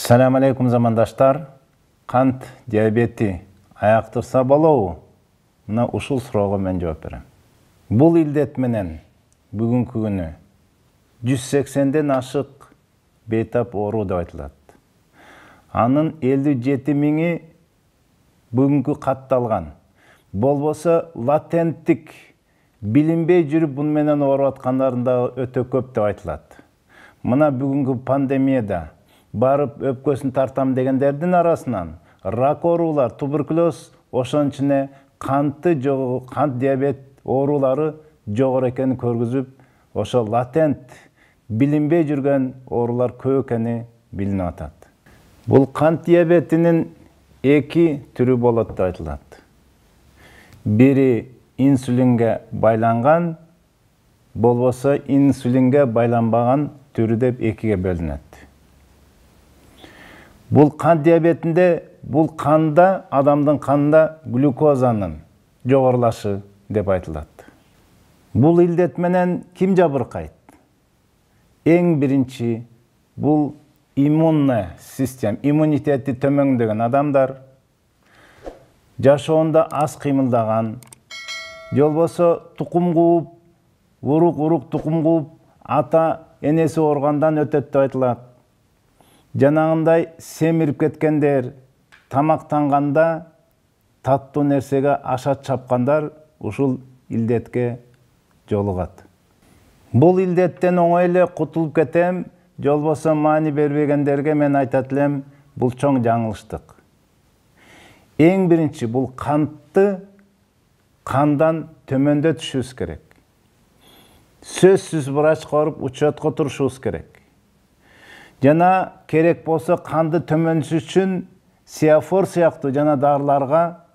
Assalamu alaikum замандаштар. Кант диабети аяктырса болобу? Мына ушул суроого мен жооп берем. Бул илдет менен бүгүнкү күнү 180ден ашык бейтап оору деп айтылат. Анын 57 миңи бүгүнкү катталган. Болбосо латенттик билинбей жүрүп бун менен ооруп аткандардын да өтө көп деп айтылат. Мына бүгүнкү пандемияда барып өпкөсүн тартам дегендердин арасынан рак оорулар, туберкулез, ошонун ичине кант диабет оорулары жогору экенин көргүзүп, ошо латент билинбей жүргөн оорулар көп экени билинип атат. Бул кант диабетинин эки түрү болот деп айтылат. Бири инсулинге байланган, болбосо инсулинге байланбаган түрү деп экиге бөлүнөт. Бул кант диабетинде, бул канда, адамдын канында глюкозанын жогорулашы деп айтылат. Бул илдет менен ким жабыркайт? Эң биринчи бул иммунный система, иммунитети төмөндөгөн адамдар, жашоонда аз кыймылдаган, болбосо тукум кууп, урук тукум кууп, ата энеси ооругандан өтөт деп айтылат. Жанагындай семирип кеткендер, тамактанганда таттуу нерсеге аша чапкандар ушул илдетке жолугат. Бул илдеттен оңой эле кутулуп кетем, болбосо маани бербегендерге мен айтат элем, бул чоң жаңылыштык. Эң биринчи бул кантты кандан төмөндөтүшүбүз керек. Сөзсүз врач коруп учетко турушубуз керек. Жана керек болсо канды төмөндөтүш үчүн Сиафор сыяктуу жана дарыларга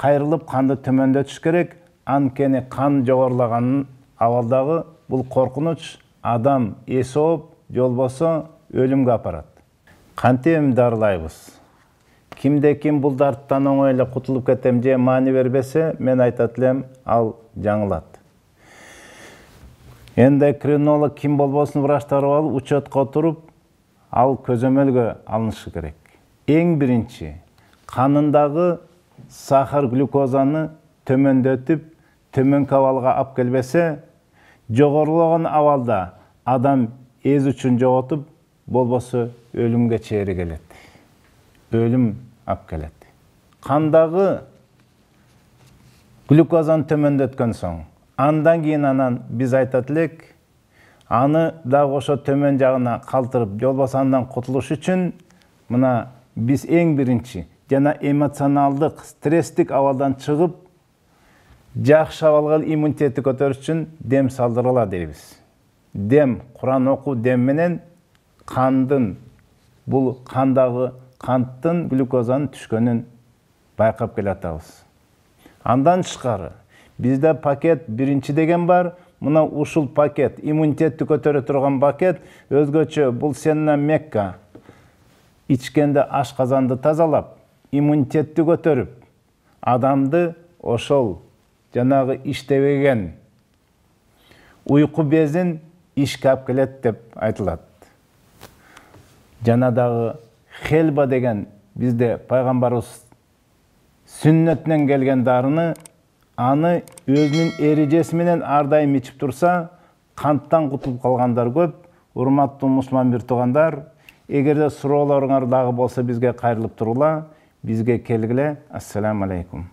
кайрылып канды төмөндөтүш керек. Анткени кан жогорулаган абалдагы бул коркунуч адам эсооп, болбосо өлүмгө апарат. Кантип эми дарылайбыз? Кимде ким бул дарттан оңой эле кутулуп кетем же маани бербесе, мен айтат элем, ал жаңылат. Эндокринолог ким болбосун врачтар алып учетко туруп, ал көзөмөлгө алынышы керек. Эң биринчи канындагы сахар глюкозаны төмөндөтүп, төмөнкү абалга алып келбесе, жогорулаган абалда адам эз үчүн жоготуп, болбосо өлүмгө чейин келет. Өлүм алып келет. Кандагы глюкозаны төмөндөткөн соң, андан кийин биз айтат элек, аны дагы ошо төмөн жагына калтырып, болбосо андан кутулуш үчүн мына биз эң биринчи жана эмоционалдык, стресстик абалдан чыгып, жакшы абалга иммунитетти көтөрүш үчүн дем салдырыла дейбиз. Дем, Куран окуу дем менен кандын, бул кандагы канттын глюкозанын түшкөнүн байкап келатабыз. Андан тышкары бизде пакет биринчи деген бар. Мына ушул пакет, иммунитетти көтөрө турган пакет, өзгөчө бул сенна мекка. Ичкенде ашказанды тазалап, иммунитетти көтөрүп, адамды ошол жанагы иштебеген уйку безин ишке алып келет деп айтылат. Жана дагы хелба деген бизде пайгамбарыбыз сүннөтүнөн келген дарыны, аны өзүнүн эрежеси менен ар дайым ичип турса, канттан кутулуп калгандар көп. Урматтуу мусулман бир туугандар, эгерде суроолоруңар дагы болсо бизге кайрылып турула, бизге келгиле. Ассаламу алейкум.